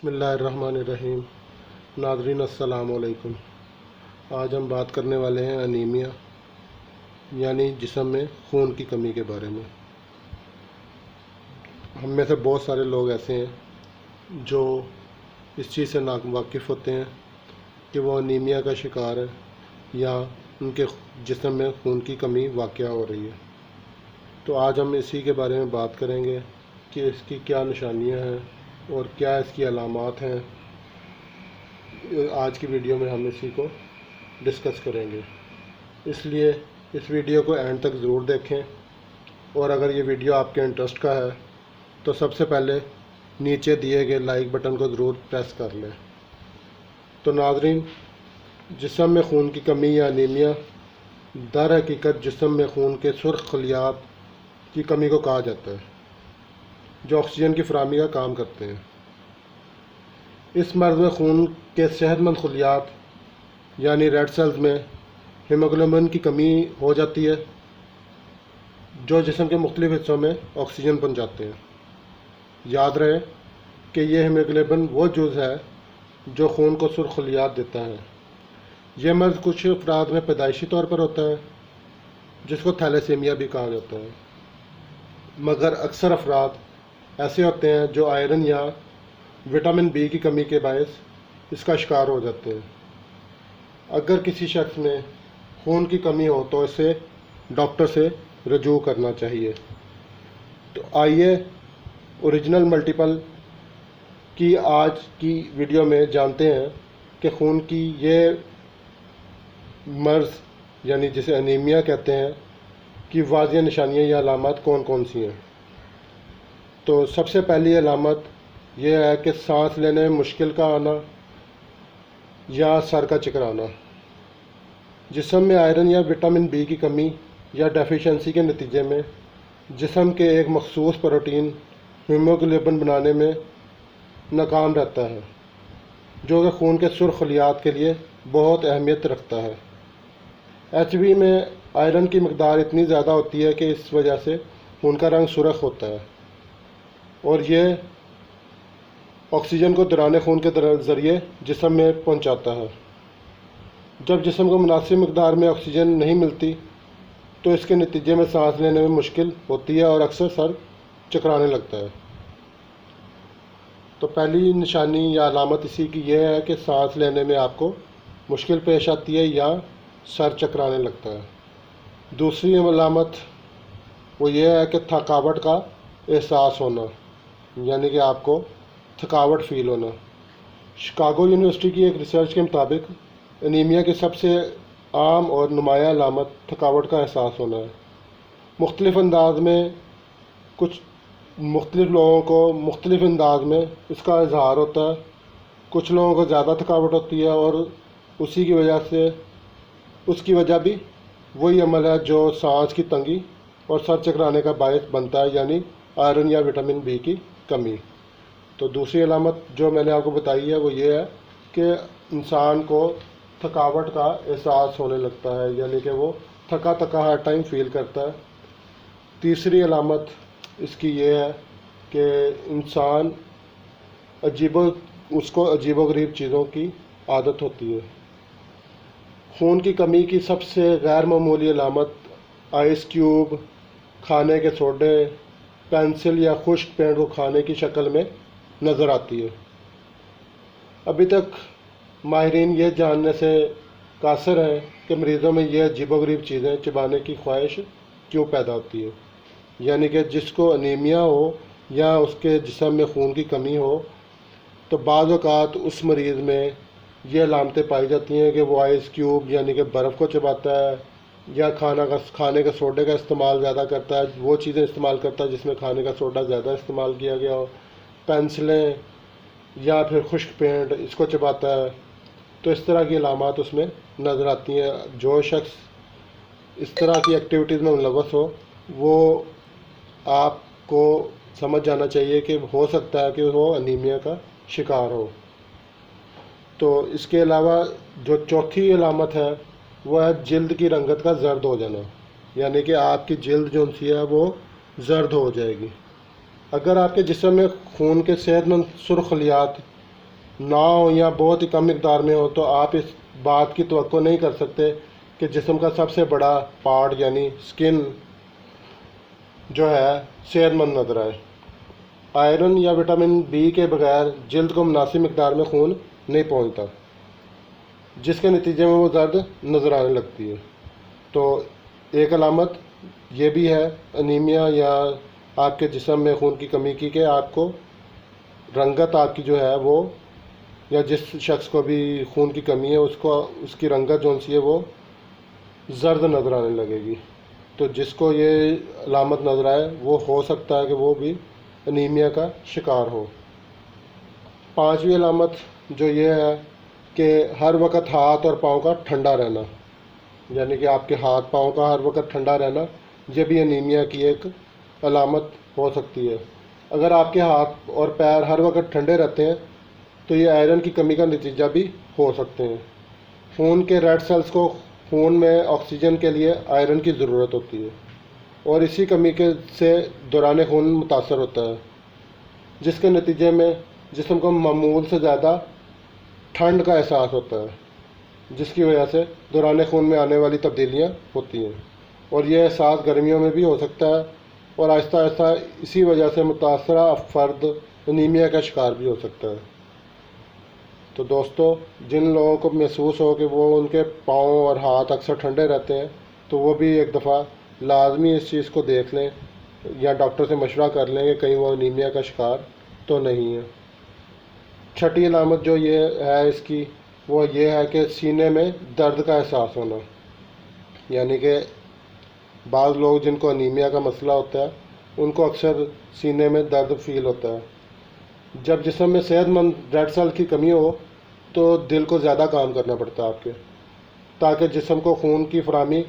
बिस्मिल्लाहिर्रहमानिर्रहीम। नाज़रीन अस्सलाम वालेकुम। आज हम बात करने वाले हैं अनीमिया यानी जिस्म में खून की कमी के बारे में। हम में से बहुत सारे लोग ऐसे हैं जो इस चीज़ से नावाकिफ़ होते हैं कि वो अनीमिया का शिकार है या उनके जिस्म में खून की कमी वाक़या हो रही है। तो आज हम इसी के बारे में बात करेंगे कि इसकी क्या निशानियां हैं और क्या इसकी अलामात हैं। आज की वीडियो में हम इसी को डिस्कस करेंगे, इसलिए इस वीडियो को एंड तक ज़रूर देखें। और अगर ये वीडियो आपके इंटरेस्ट का है तो सबसे पहले नीचे दिए गए लाइक बटन को ज़रूर प्रेस कर लें। तो नाज़रीन, जिस्म में खून की कमी या अनीमिया दर हकीकत जिस्म में खून के सुर्ख खलियात की कमी को कहा जाता है, जो ऑक्सीजन की फराहमी का काम करते हैं। इस मर्ज़ में खून के सेहतमंद खलियात यानी रेड सेल्स में हीमोग्लोबिन की कमी हो जाती है, जो जिस्म के मुख्तलिफ़ हिस्सों में ऑक्सीजन पहुंचाते हैं। याद रहे कि यह हीमोग्लोबिन वो जुज़ है जो खून को सुर्ख खलियात देता है। यह मर्ज़ कुछ अफराद में पैदाइशी तौर पर होता है, जिसको थैलेसीमिया भी कहा जाता है, मगर अक्सर अफराद ऐसे होते हैं जो आयरन या विटामिन बी की कमी के बायस इसका शिकार हो जाते हैं। अगर किसी शख्स में खून की कमी हो तो इसे डॉक्टर से रजू करना चाहिए। तो आइए ओरिजिनल मल्टीपल की आज की वीडियो में जानते हैं कि खून की ये मर्ज़ यानी जिसे अनीमिया कहते हैं कि वाज़िह निशानियाँ या अलामत कौन कौन सी हैं। तो सबसे पहली अलामत यह है कि सांस लेने में मुश्किल का आना या सर का चकराना। जिस्म में आयरन या विटामिन बी की कमी या डेफिशिएंसी के नतीजे में जिस्म के एक मखसूस प्रोटीन हीमोग्लोबिन बनाने में नाकाम रहता है, जो कि खून के सुर्ख खलियात के लिए बहुत अहमियत रखता है। एचबी में आयरन की मकदार इतनी ज़्यादा होती है कि इस वजह से खून का रंग सुर्ख होता है और यह ऑक्सीजन को दौरान खून के ज़रिए जिस्म में पहुंचाता है। जब जिस्म को मुनासिब मकदार में ऑक्सीजन नहीं मिलती तो इसके नतीजे में सांस लेने में मुश्किल होती है और अक्सर सर चकराने लगता है। तो पहली निशानी या अलामत इसी की यह है कि सांस लेने में आपको मुश्किल पेश आती है या सर चकराने लगता है। दूसरी अलामत वो ये है कि थकावट का एहसास होना, यानी कि आपको थकावट फील होना। शिकागो यूनिवर्सिटी की एक रिसर्च के मुताबिक अनीमिया की सबसे आम और नुमाया अलामत थकावट का एहसास होना है। मुख्तलिफ़ अंदाज में कुछ मुख्तलिफ़ लोगों को मुख्तलिफ़ अंदाज में इसका इजहार होता है। कुछ लोगों को ज़्यादा थकावट होती है और उसकी वजह भी वही अमल है जो सांस की तंगी और सर चकराने का बायस बनता है, यानी आयरन या विटामिन बी की कमी। तो दूसरी अलामत जो मैंने आपको बताई है वो ये है कि इंसान को थकावट का एहसास होने लगता है, यानी कि वो थका थका हर टाइम फील करता है। तीसरी अलामत इसकी ये है कि इंसान उसको अजीबोगरीब चीज़ों की आदत होती है। खून की कमी की सबसे गैर मामूली अलामत आइस क्यूब, खाने के सोडे, पेंसिल या खुश्क पेंट को खाने की शक्ल में नज़र आती है। अभी तक माहिरीन ये जानने से कासिर हैं कि मरीज़ों में यह अजीबोगरीब चीज़ें चबाने की ख्वाहिश क्यों पैदा होती है, यानी कि जिसको अनीमिया हो या उसके जिस्म में खून की कमी हो तो बाज़ औक़ात उस मरीज़ में ये अलामतें पाई जाती हैं कि वो आइस क्यूब यानी कि बर्फ़ को चबाता है या खाने का सोडे का इस्तेमाल ज़्यादा करता है, वो चीज़ें इस्तेमाल करता है जिसमें खाने का सोडा ज़्यादा इस्तेमाल किया गया हो, पेंसिलें या फिर खुश्क पेंट इसको चबाता है। तो इस तरह की अलामात उसमें नज़र आती हैं। जो शख्स इस तरह की एक्टिविटीज़ में मुलव्वस हो वो आपको समझ जाना चाहिए कि हो सकता है कि वो अनीमिया का शिकार हो। तो इसके अलावा जो चौथी अलामत है वो है जिल्द की रंगत का जर्द हो जाना, यानी कि आपकी जिल्द जो सी है वो जर्द हो जाएगी। अगर आपके जिस्म में खून के सेहतमंद सुर्ख खलियात ना हो या बहुत ही कम मिकदार में हो, तो आप इस बात की तवक्को नहीं कर सकते कि जिस्म का सबसे बड़ा पार्ट यानी स्किन जो है सेहतमंद नजर आए। आयरन या विटामिन बी के बगैर जल्द को मुनासिब मिकदार में खून नहीं पहुंचता, जिसके नतीजे में वो दर्द नज़र आने लगती है। तो एक अलामत ये भी है अनीमिया या आपके जिस्म में खून की कमी की, कि आपको रंगत आपकी जो है वो, या जिस शख्स को भी खून की कमी है उसको उसकी रंगत जो सी है वो जर्द नज़र आने लगेगी। तो जिसको ये अलामत नज़र आए वो हो सकता है कि वो भी अनीमिया का शिकार हो। पांचवी अलामत जो ये है कि हर वक्त हाथ और पाँव का ठंडा रहना, यानी कि आपके हाथ पाँव का हर वक्त ठंडा रहना, ये भी अनीमिया की एक अलामत हो सकती है। अगर आपके हाथ और पैर हर वक्त ठंडे रहते हैं तो ये आयरन की कमी का नतीजा भी हो सकते हैं। खून के रेड सेल्स को खून में ऑक्सीजन के लिए आयरन की ज़रूरत होती है और इसी कमी के से दौरान खून मुतासर होता है, जिसके नतीजे में जिस्म को मामूल से ज़्यादा ठंड का एहसास होता है, जिसकी वजह से दौरान खून में आने वाली तब्दीलियाँ होती हैं और यह एहसास गर्मियों में भी हो सकता है और आहिस्ता आहिस्ता इसी वजह से मुतासरा फ़र्द अनीमिया का शिकार भी हो सकता है। तो दोस्तों, जिन लोगों को महसूस हो कि वो उनके पाँव और हाथ अक्सर ठंडे रहते हैं, तो वो भी एक दफ़ा लाजमी इस चीज़ को देख लें या डॉक्टर से मशवरा कर लें कि कहीं वो अनीमिया का शिकार तो नहीं है। छठी अलामत जो ये है इसकी, वो ये है कि सीने में दर्द का एहसास होना, यानी कि बाज़ लोग जिनको अनीमिया का मसला होता है उनको अक्सर सीने में दर्द फील होता है। जब जिस्म में सेहतमंद रेड सेल की कमी हो तो दिल को ज़्यादा काम करना पड़ता है आपके, ताकि जिस्म को खून की फराहमी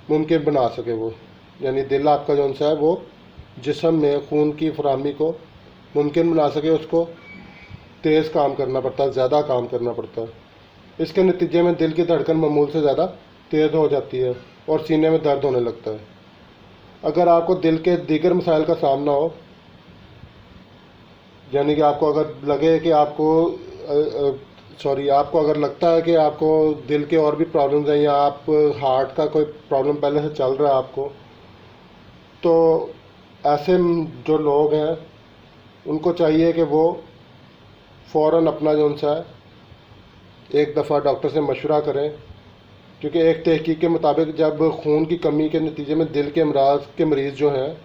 मुमकिन बना सके वो, यानी दिल आपका जो सा है वो जिस्म में खून की फराहमी को मुमकिन बना सके, उसको तेज़ काम करना पड़ता है, ज़्यादा काम करना पड़ता है। इसके नतीजे में दिल की धड़कन मामूल से ज़्यादा तेज़ हो जाती है और सीने में दर्द होने लगता है। अगर आपको दिल के दीगर मसाइल का सामना हो, यानी कि आपको अगर लगे कि आपको अगर लगता है कि आपको दिल के और भी प्रॉब्लम्स हैं या आप हार्ट का कोई प्रॉब्लम पहले से चल रहा है आपको, तो ऐसे जो लोग हैं उनको चाहिए कि वो फ़ौरन अपना जो सा है एक दफ़ा डॉक्टर से मशवरा करें, क्योंकि एक तहकीक के मुताबिक जब खून की कमी के नतीजे में दिल के अमराज के मरीज़ जो हैं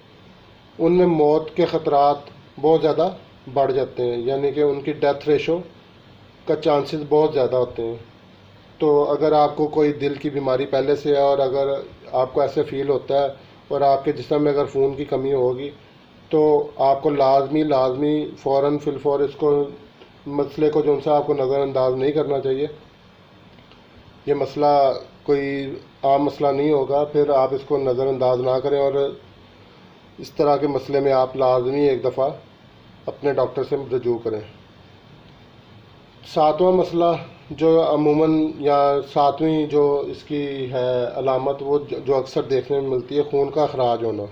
उनमें मौत के ख़तरात बहुत ज़्यादा बढ़ जाते हैं, यानी कि उनकी डेथ रेशो का चांसेस बहुत ज़्यादा होते हैं। तो अगर आपको कोई दिल की बीमारी पहले से है और अगर आपको ऐसे फ़ील होता है और आपके जिस्म में अगर खून की कमी होगी, तो आपको लाजमी फ़ौरन फिलफौर इसको मसले को जो सा आपको नज़रअंदाज नहीं करना चाहिए। ये मसला कोई आम मसला नहीं होगा, फिर आप इसको नज़रअंदाज ना करें और इस तरह के मसले में आप लाजमी एक दफ़ा अपने डॉक्टर से रजू करें। सातवां मसला जो अमूमन या सातवीं जो इसकी है अलामत, वो जो अक्सर देखने में मिलती है, खून का अखराज होना।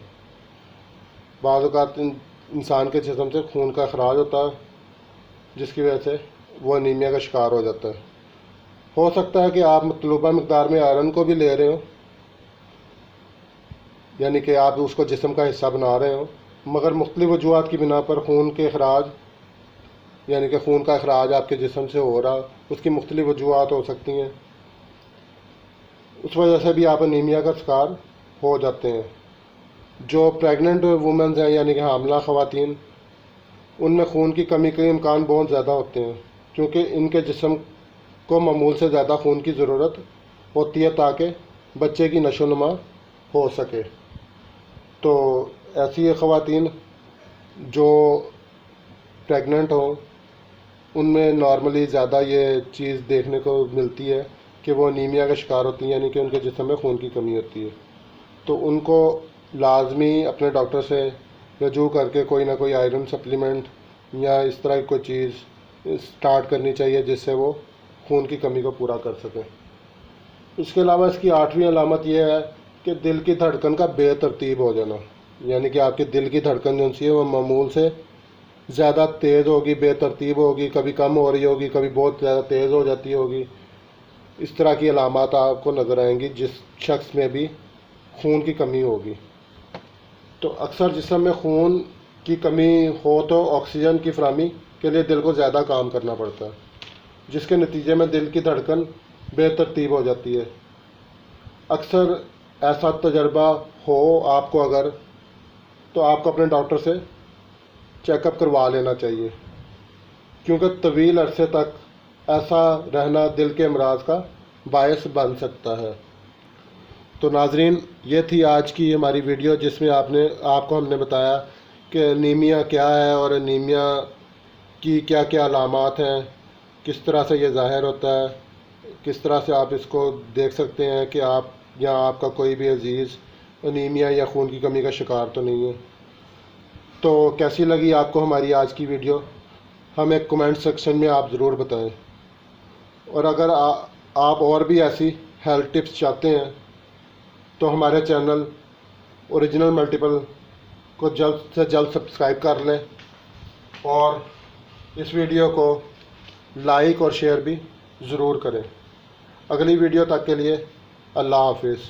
बाज़ औक़ात इंसान के जिस्म से खून का अखराज होता है, जिसकी वजह से वो अनीमिया का शिकार हो जाता है। हो सकता है कि आप मतलूबा मकदार में आयरन को भी ले रहे हो, यानी कि आप उसको जिस्म का हिस्सा बना रहे हो, मगर मुख्तलिफ़ वजूहात की बिना पर खून के अखराज, यानी कि खून का अखराज आपके जिस्म से हो रहा, उसकी मुख्तलिफ़ वजूहात हो सकती हैं, उस वजह से भी आप अनीमिया का शिकार हो जाते हैं। जो प्रेग्नेंट वुमेंस हैं, यानी कि हामला ख़वातीन, उनमें खून की कमी के इम्कान बहुत ज़्यादा होते हैं, क्योंकि इनके जिस्म को मामूल से ज़्यादा खून की ज़रूरत होती है ताकि बच्चे की नशोनुमा हो सके। तो ऐसी ख़वातीन जो प्रेग्नेंट हों उनमें नॉर्मली ज़्यादा ये चीज़ देखने को मिलती है कि वो अनीमिया का शिकार होती हैं, यानी कि उनके जिस्म में खून की कमी होती है। तो उनको लाजमी अपने डॉक्टर से रजू करके कोई ना कोई आयरन सप्लीमेंट या इस तरह की कोई चीज़ स्टार्ट करनी चाहिए जिससे वो खून की कमी को पूरा कर सकें। इसके अलावा इसकी आठवीं अलामत यह है कि दिल की धड़कन का बेतरतीब हो जाना, यानी कि आपके दिल की धड़कन जो सी है वो मामूल से ज़्यादा तेज़ होगी, बेतरतीब होगी, कभी कम हो रही होगी, कभी बहुत ज़्यादा तेज़ हो जाती होगी। इस तरह की अलामात आपको नज़र आएंगी जिस शख्स में भी खून की कमी होगी। तो अक्सर जिस्म में खून की कमी हो तो ऑक्सीजन की फराहमी के लिए दिल को ज़्यादा काम करना पड़ता है, जिसके नतीजे में दिल की धड़कन बेतरतीब हो जाती है। अक्सर ऐसा तजर्बा हो आपको अगर, तो आपको अपने डॉक्टर से चेकअप करवा लेना चाहिए, क्योंकि तवील अरसे तक ऐसा रहना दिल के अमराज का बायस बन सकता है। तो नाजरीन, ये थी आज की हमारी वीडियो जिसमें आपको हमने बताया कि एनीमिया क्या है और एनीमिया की क्या क्या अलामात हैं, किस तरह से ये ज़ाहिर होता है, किस तरह से आप इसको देख सकते हैं कि आप या आपका कोई भी अजीज़ एनीमिया या खून की कमी का शिकार तो नहीं है। तो कैसी लगी आपको हमारी आज की वीडियो, हमें कमेंट सेक्शन में आप ज़रूर बताएं। और अगर आप और भी ऐसी हेल्थ टिप्स चाहते हैं तो हमारे चैनल ओरिजिनल मल्टीपल को जल्द से जल्द सब्सक्राइब कर लें और इस वीडियो को लाइक और शेयर भी ज़रूर करें। अगली वीडियो तक के लिए अल्लाह हाफिज़।